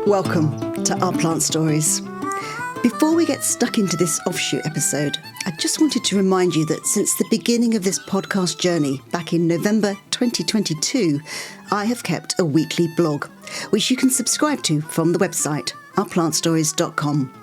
Welcome to Our Plant Stories. Before we get stuck into this Offshoot episode, I just wanted to remind you that since the beginning of this podcast journey back in November 2022, I have kept a weekly blog, which you can subscribe to from the website, ourplantstories.com.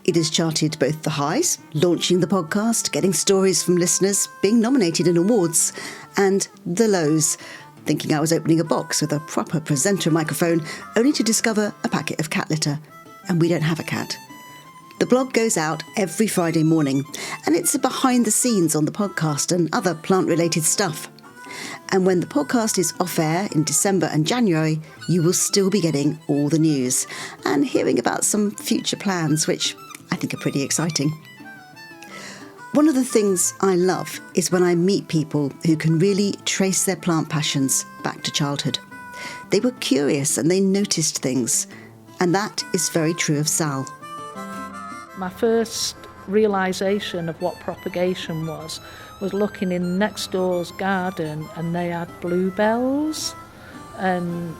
It has charted both the highs, launching the podcast, getting stories from listeners, being nominated in awards, and the lows, thinking I was opening a box with a proper presenter microphone, only to discover a packet of cat litter. And we don't have a cat. The blog goes out every Friday morning, and it's a behind the scenes on the podcast and other plant-related stuff. And when the podcast is off air in December and January, you will still be getting all the news and hearing about some future plans, which I think are pretty exciting. One of the things I love is when I meet people who can really trace their plant passions back to childhood. They were curious and they noticed things, and that is very true of Sal. My first realisation of what propagation was looking in next door's garden, and they had bluebells, and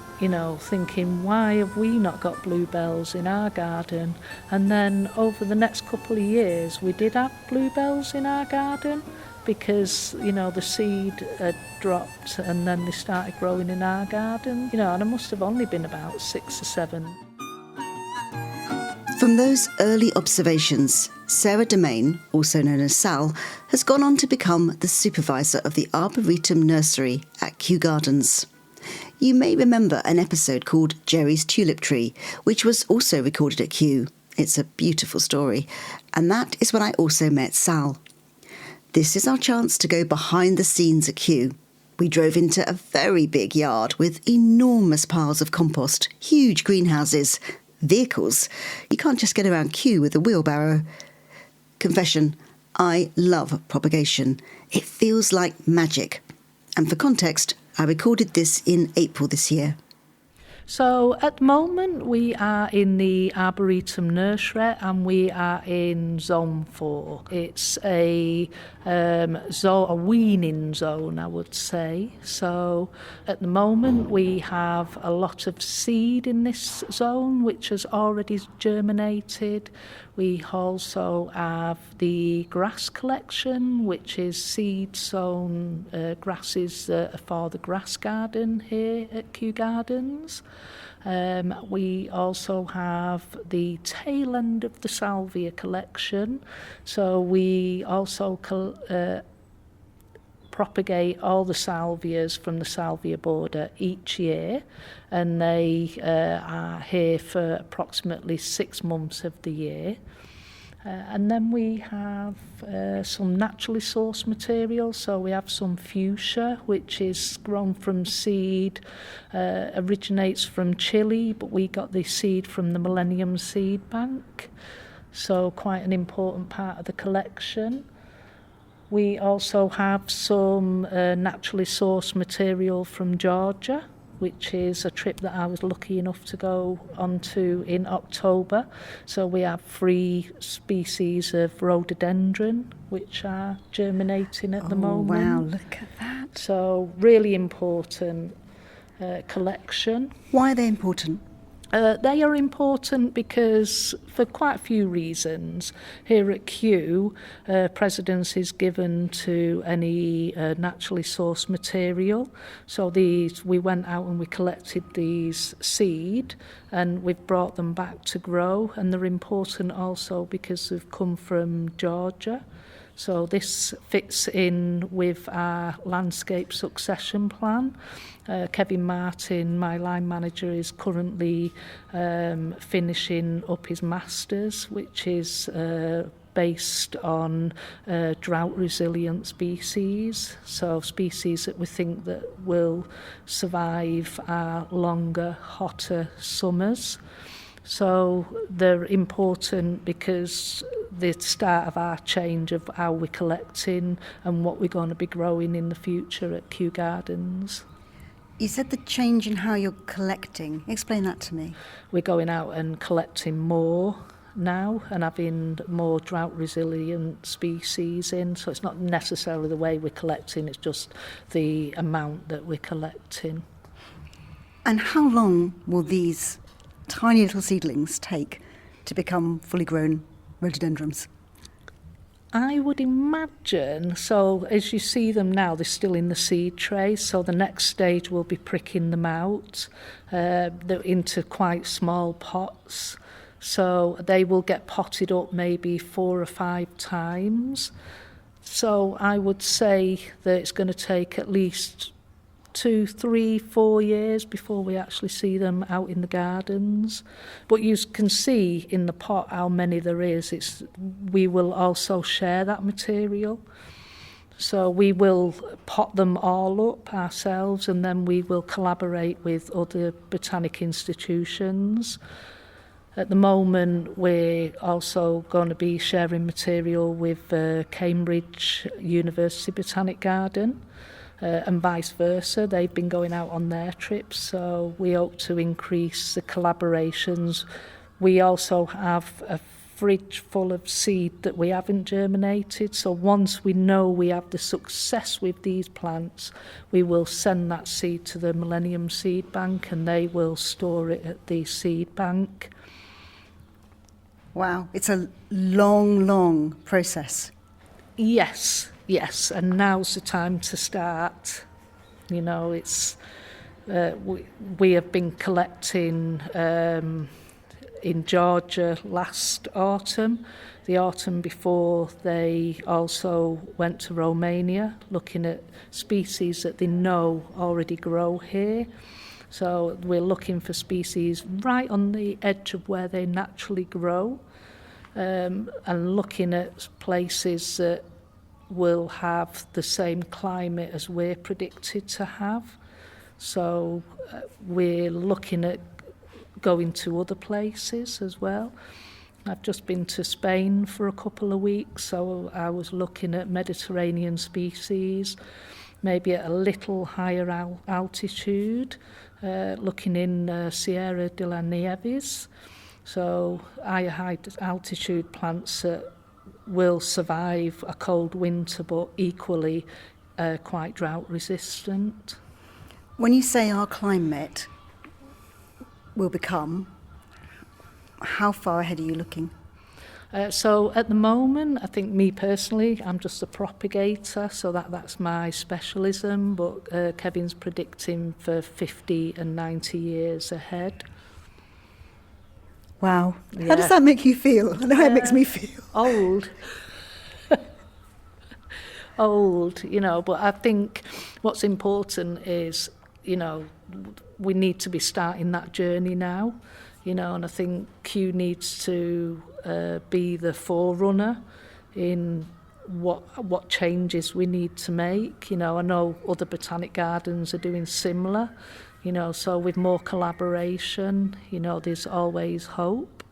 thinking, why have we not got bluebells in our garden? And then over the next couple of years we did have bluebells in our garden because the seed had dropped and then they started growing in our garden, and I must have only been about 6 or 7. From those early observations, Sal Demain, also known as Sal, has gone on to become the supervisor of the Arboretum Nursery at Kew Gardens. You may remember an episode called Jerry's Tulip Tree, which was also recorded at Kew. It's a beautiful story, and that is when I also met Sal. This is our chance to go behind the scenes at Kew. We drove into a very big yard with enormous piles of compost, huge greenhouses, vehicles. You can't just get around Kew with a wheelbarrow. Confession, I love propagation. It feels like magic. And for context, I recorded this in April this year. So at the moment we are in the Arboretum Nursery and we are in Zone 4. It's a weaning zone, I would say. So at the moment we have a lot of seed in this zone which has already germinated. We also have the grass collection, which is seed-sown grasses for the grass garden here at Kew Gardens. We also have the tail end of the salvia collection. So we also propagate all the salvias from the salvia border each year, and they are here for approximately 6 months of the year. And then we have some naturally sourced material. So we have some fuchsia, which is grown from seed, originates from Chile, but we got the seed from the Millennium Seed Bank. So quite an important part of the collection. We also have some naturally sourced material from Georgia, which is a trip that I was lucky enough to go onto in October. So we have 3 species of rhododendron, which are germinating at the moment. Wow, look at that. So really important collection. Why are they important? They are important because, for quite a few reasons, here at Kew, precedence is given to any naturally sourced material. So we went out and we collected these seed and we've brought them back to grow, and they're important also because they've come from Georgia. So this fits in with our landscape succession plan. Kevin Martin, my line manager, is currently finishing up his Masters, which is based on drought-resilient species, so species that we think that will survive our longer, hotter summers. So they're important because the start of our change of how we're collecting and what we're going to be growing in the future at Kew Gardens. You said the change in how you're collecting. Explain that to me. We're going out and collecting more now and having more drought-resilient species in. So it's not necessarily the way we're collecting, it's just the amount that we're collecting. And how long will these tiny little seedlings take to become fully grown rhododendrons? I would imagine, so as you see them now, they're still in the seed tray, so the next stage will be pricking them out. They're into quite small pots, so they will get potted up maybe 4 or 5 times. So I would say that it's going to take at least 2, 3, 4 years before we actually see them out in the gardens. But you can see in the pot how many there is. We will also share that material. So we will pot them all up ourselves, and then we will collaborate with other botanic institutions. At the moment, we're also going to be sharing material with Cambridge University Botanic Garden. And vice versa. They've been going out on their trips, so we hope to increase the collaborations. We also have a fridge full of seed that we haven't germinated, so once we know we have the success with these plants, we will send that seed to the Millennium Seed Bank and they will store it at the seed bank. Wow, it's a long process. Yes, and now's the time to start. You know, it's we have been collecting in Georgia last autumn. The autumn before, they also went to Romania, looking at species that they know already grow here. So we're looking for species right on the edge of where they naturally grow, and looking at places that will have the same climate as we're predicted to have. So we're looking at going to other places as well. I've just been to Spain for a couple of weeks, so I was looking at Mediterranean species, maybe at a little higher altitude, looking in Sierra de la Nieves. So high altitude plants that will survive a cold winter, but equally quite drought resistant. When you say our climate will become, how far ahead are you looking? So at the moment, I think me personally, I'm just a propagator, so that's my specialism, but Kevin's predicting for 50 and 90 years ahead. Wow. Yeah. How does that make you feel? I know how it makes me feel. Old. Old, you know, but I think what's important is, you know, we need to be starting that journey now, you know, and I think Kew needs to be the forerunner in what changes we need to make. You know, I know other botanic gardens are doing similar, you know, so with more collaboration, you know, there's always hope,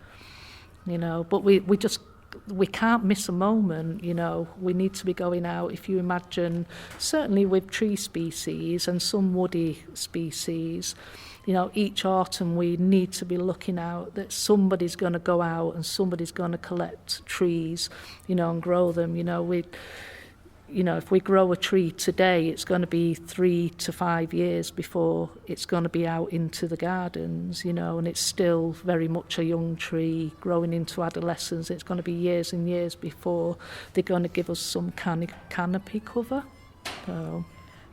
you know, but we can't miss a moment, you know. We need to be going out. If you imagine, certainly with tree species and some woody species, you know, each autumn we need to be looking out that somebody's going to go out and somebody's going to collect trees, you know, and grow them. You know, if we grow a tree today, it's going to be 3 to 5 years before it's going to be out into the gardens, you know, and it's still very much a young tree growing into adolescence. It's going to be years and years before they're going to give us some canopy cover.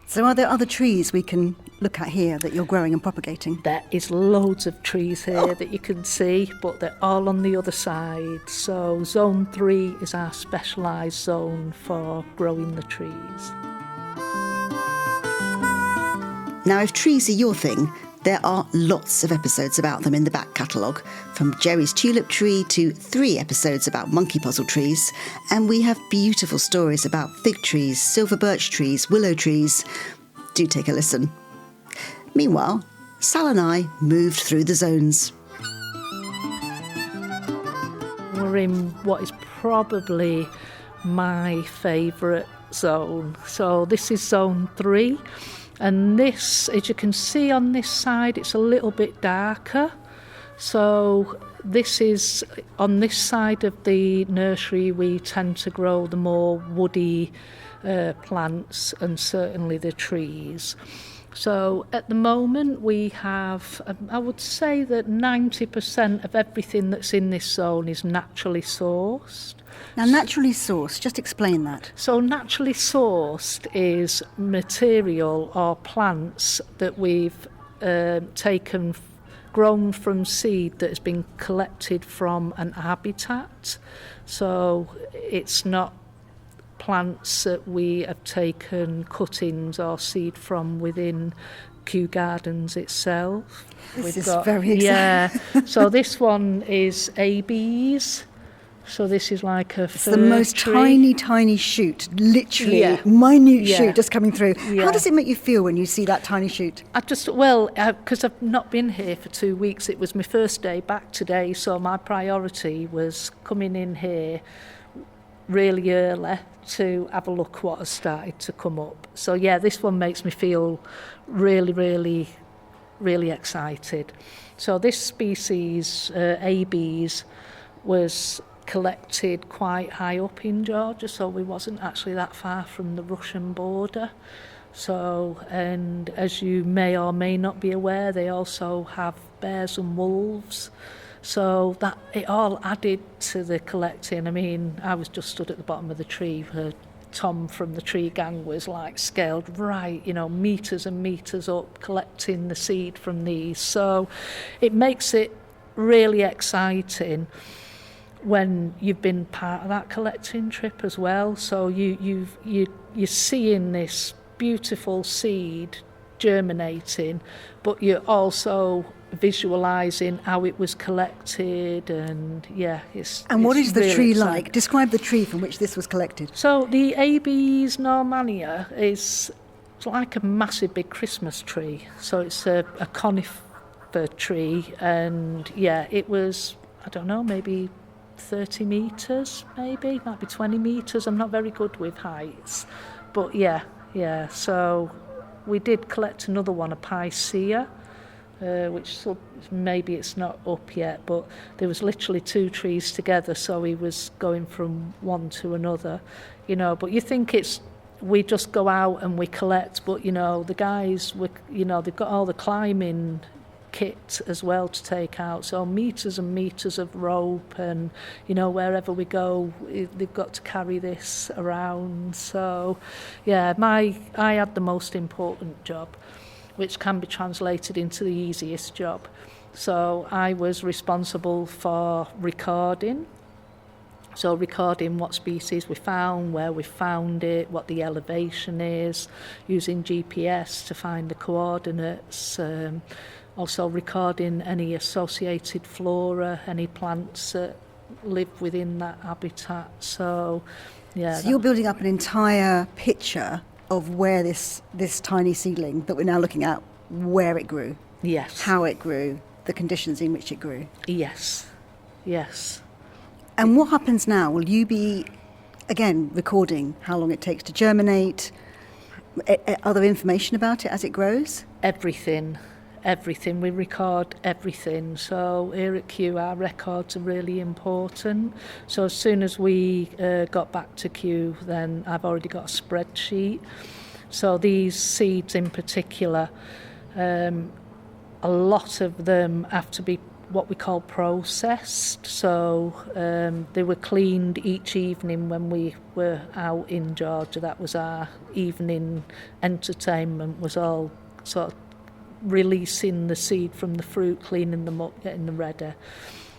So are there other trees we can look at here that you're growing and propagating? There is loads of trees here that you can see, but they're all on the other side. So Zone 3 is our specialised zone for growing the trees. Now, if trees are your thing, there are lots of episodes about them in the back catalogue, from Jerry's tulip tree to 3 episodes about monkey puzzle trees, and we have beautiful stories about fig trees, silver birch trees, willow trees. Do take a listen. Meanwhile, Sal and I moved through the zones. We're in what is probably my favourite zone. So this is Zone 3. And this, as you can see on this side, it's a little bit darker. So this is, on this side of the nursery, we tend to grow the more woody plants and certainly the trees. So at the moment we have, I would say that 90% of everything that's in this zone is naturally sourced. Now, naturally sourced, just explain that. So naturally sourced is material or plants that we've grown from seed that has been collected from an habitat. So it's not plants that we have taken cuttings or seed from within Kew Gardens itself. This is very exciting. Yeah, so this one is ABs. So this is like a It's the most tree. tiny shoot, literally minute shoot just coming through. Yeah. How does it make you feel when you see that tiny shoot? Because I've not been here for 2 weeks, it was my first day back today, so my priority was coming in here really early to have a look what has started to come up. So yeah, this one makes me feel really, really, really excited. So this species, ABs, was collected quite high up in Georgia, so we wasn't actually that far from the Russian border. So, and as you may or may not be aware, they also have bears and wolves. So that it all added to the collecting. I mean, I was just stood at the bottom of the tree where Tom from the tree gang was like scaled right, metres and metres up, collecting the seed from these. So it makes it really exciting when you've been part of that collecting trip as well. So you're seeing this beautiful seed germinating, but you're also visualising how it was collected, and what is the really tree exciting. like? Describe the tree from which this was collected. So the AB's Normania is like a massive big Christmas tree. So it's a conifer tree, and it was, I don't know, maybe 30 metres, maybe, might be 20 metres. I'm not very good with heights. But so we did collect another one, a Picea, which maybe it's not up yet, but there was literally 2 trees together, so he was going from one to another, But you think we just go out and we collect, but, the guys, they've got all the climbing kit as well to take out, so metres and metres of rope, and wherever we go they've got to carry this around. So I had the most important job, which can be translated into the easiest job. So I was responsible for recording. So recording what species we found, where we found it, what the elevation is, using GPS to find the coordinates, also recording any associated flora, any plants that live within that habitat. So you're building up an entire picture of where this tiny seedling that we're now looking at, where it grew. Yes. How it grew, the conditions in which it grew. Yes. And what happens now? Will you be, again, recording how long it takes to germinate? Other information about it as it grows? Everything. We record everything. So here at Kew, our records are really important. So as soon as we got back to Kew, then I've already got a spreadsheet. So these seeds in particular, a lot of them have to be what we call processed. So they were cleaned each evening when we were out in Georgia. That was our evening entertainment, was all sort of releasing the seed from the fruit, cleaning them up, getting them ready.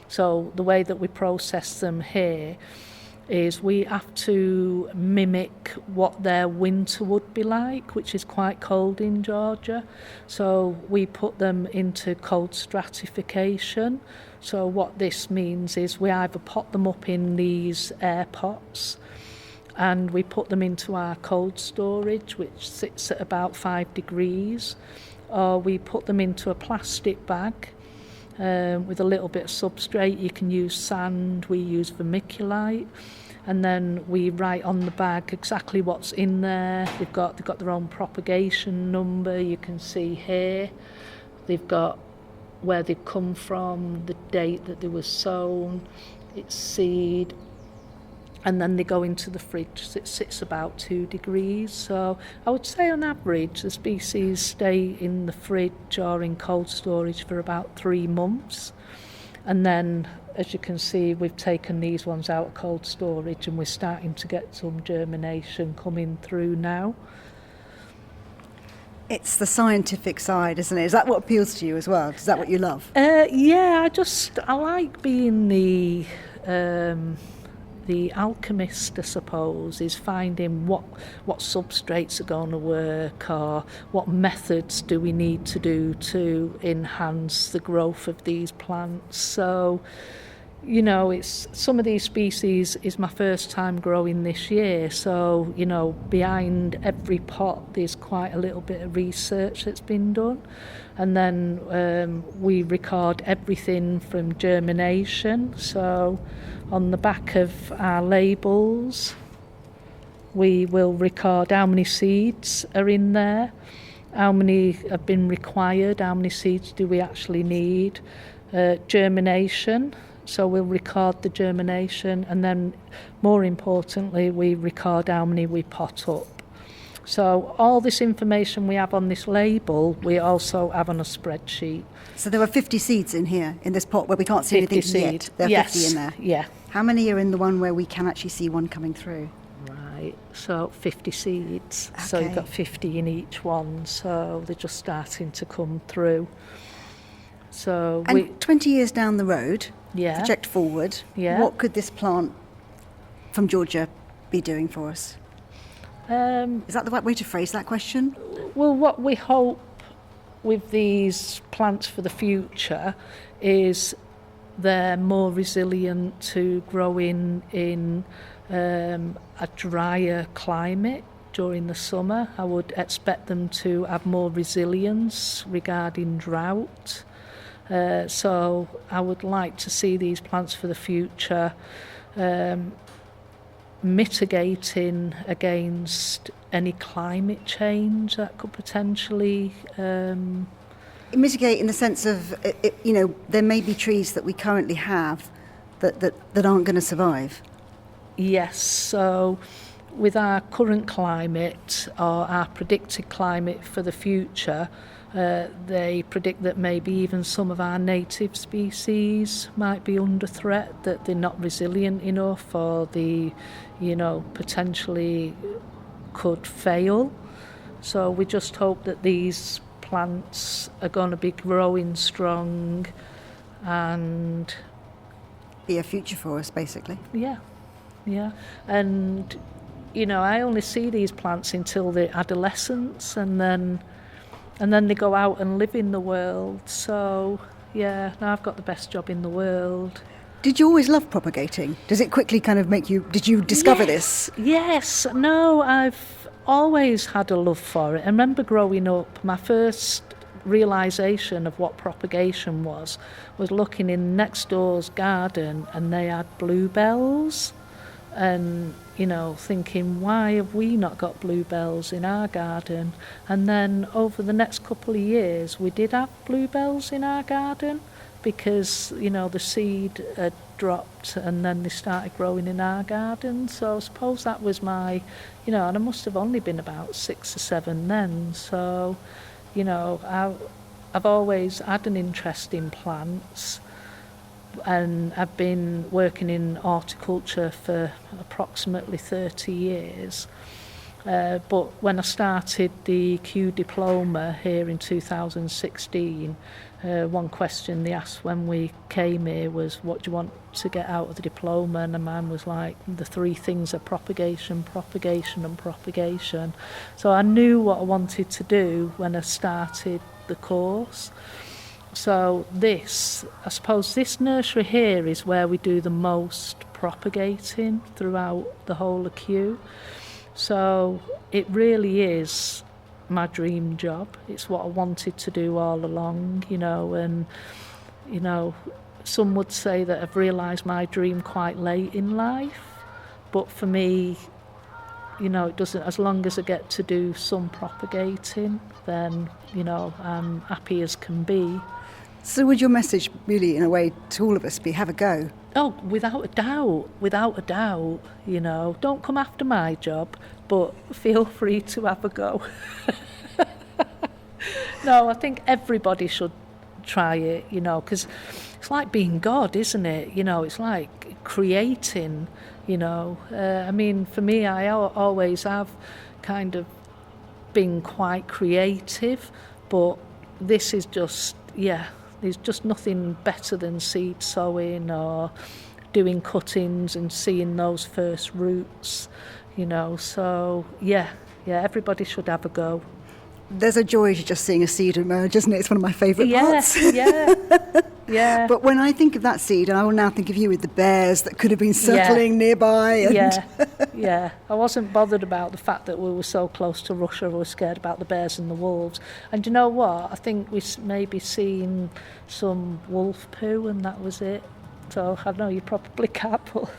So the way that we process them here is we have to mimic what their winter would be like, which is quite cold in Georgia. So we put them into cold stratification. So what this means is we either pot them up in these air pots, and we put them into our cold storage, which sits at about 5 degrees, or we put them into a plastic bag with a little bit of substrate. You can use sand, we use vermiculite, and then we write on the bag exactly what's in there. They've got their own propagation number. You can see here they've got where they've come from, the date that they were sown, its seed, and then they go into the fridge. It sits about 2 degrees. So I would say on average the species stay in the fridge or in cold storage for about 3 months. And then, as you can see, we've taken these ones out of cold storage and we're starting to get some germination coming through now. It's the scientific side, isn't it? Is that what appeals to you as well? Is that what you love? Yeah, I like being the alchemist, I suppose, is finding what substrates are going to work, or what methods do we need to do to enhance the growth of these plants. So, it's some of these species is my first time growing this year. So, behind every pot there's quite a little bit of research that's been done. And then we record everything from germination. So on the back of our labels, we will record how many seeds are in there, how many have been required, how many seeds do we actually need, germination. So we'll record the germination, and then more importantly, we record how many we pot up. So all this information we have on this label, we also have on a spreadsheet. So there are 50 seeds in here, in this pot where we can't see anything yet. There are 50 in there? Yeah. How many are in the one where we can actually see one coming through? Right, so 50 seeds. Okay. So you've got 50 in each one, so they're just starting to come through. So and 20 years down the road, project forward, what could this plant from Georgia be doing for us? Is that the right way to phrase that question? Well, what we hope with these plants for the future is they're more resilient to growing in a drier climate during the summer. I would expect them to have more resilience regarding drought. So I would like to see these plants for the future mitigating against any climate change that could potentially... Mitigate in the sense of, there may be trees that we currently have that aren't going to survive. Yes, so with our current climate or our predicted climate for the future, they predict that maybe even some of our native species might be under threat, that they're not resilient enough, or they, potentially could fail. So we just hope that these plants are going to be growing strong and... be a future for us, basically. Yeah. And, I only see these plants until they're adolescents, and then they go out and live in the world. So, now I've got the best job in the world. Did you always love propagating? Does it quickly kind of make you... Did you discover this? Yes. No, I've always had a love for it. I remember growing up, my first realisation of what propagation was looking in next door's garden, and they had bluebells, and thinking, why have we not got bluebells in our garden? And then over the next couple of years we did have bluebells in our garden, because the seed had dropped and then they started growing in our garden. So I suppose that was my, and I must have only been about 6 or 7 then. So I've always had an interest in plants, and I've been working in horticulture for approximately 30 years. But when I started the Kew diploma here in 2016, one question they asked when we came here was, what do you want to get out of the diploma? And mine was like, the 3 things are propagation, propagation and propagation. So I knew what I wanted to do when I started the course. So I suppose this nursery here is where we do the most propagating throughout the whole of Kew. So it really is my dream job. It's what I wanted to do all along, and, some would say that I've realised my dream quite late in life. But for me, it doesn't, as long as I get to do some propagating, then, I'm happy as can be. So would your message really, in a way, to all of us be have a go? Oh, without a doubt, you know. Don't come after my job, but feel free to have a go. No, I think everybody should try it, you know, because it's like being God, isn't it? You know, it's like creating, you know. I mean, for me, I always have kind of been quite creative, but this is just, there's just nothing better than seed sowing or doing cuttings and seeing those first roots, you know. So, everybody should have a go. There's a joy to just seeing a seed emerge, isn't it? It's one of my favourite parts. Yeah. But when I think of that seed, and I will now think of you with the bears that could have been circling nearby. And I wasn't bothered about the fact that we were so close to Russia. We were scared about the bears and the wolves. And you know what? I think we maybe seen some wolf poo, and that was it. So I know you probably can't put.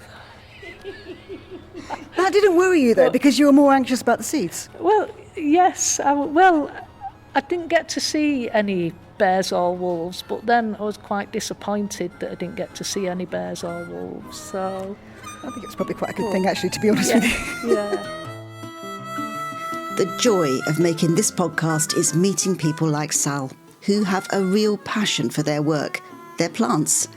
That didn't worry you, though, because you were more anxious about the seeds. Well, yes. I didn't get to see any bears or wolves, but then I was quite disappointed that I didn't get to see any bears or wolves. So I think it's probably quite a good thing, actually, to be honest with you. The joy of making this podcast is meeting people like Sal, who have a real passion for their work, their plants.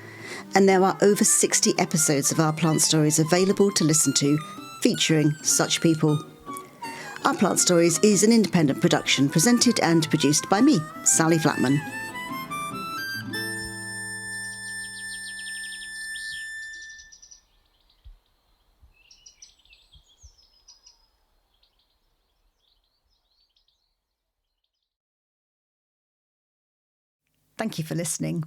And there are over 60 episodes of Our Plant Stories available to listen to, featuring such people. Our Plant Stories is an independent production presented and produced by me, Sally Flatman. Thank you for listening.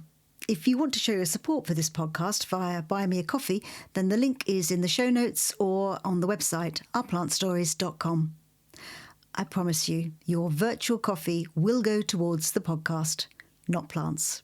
If you want to show your support for this podcast via Buy Me a Coffee, then the link is in the show notes or on the website ourplantstories.com. I promise you, your virtual coffee will go towards the podcast, not plants.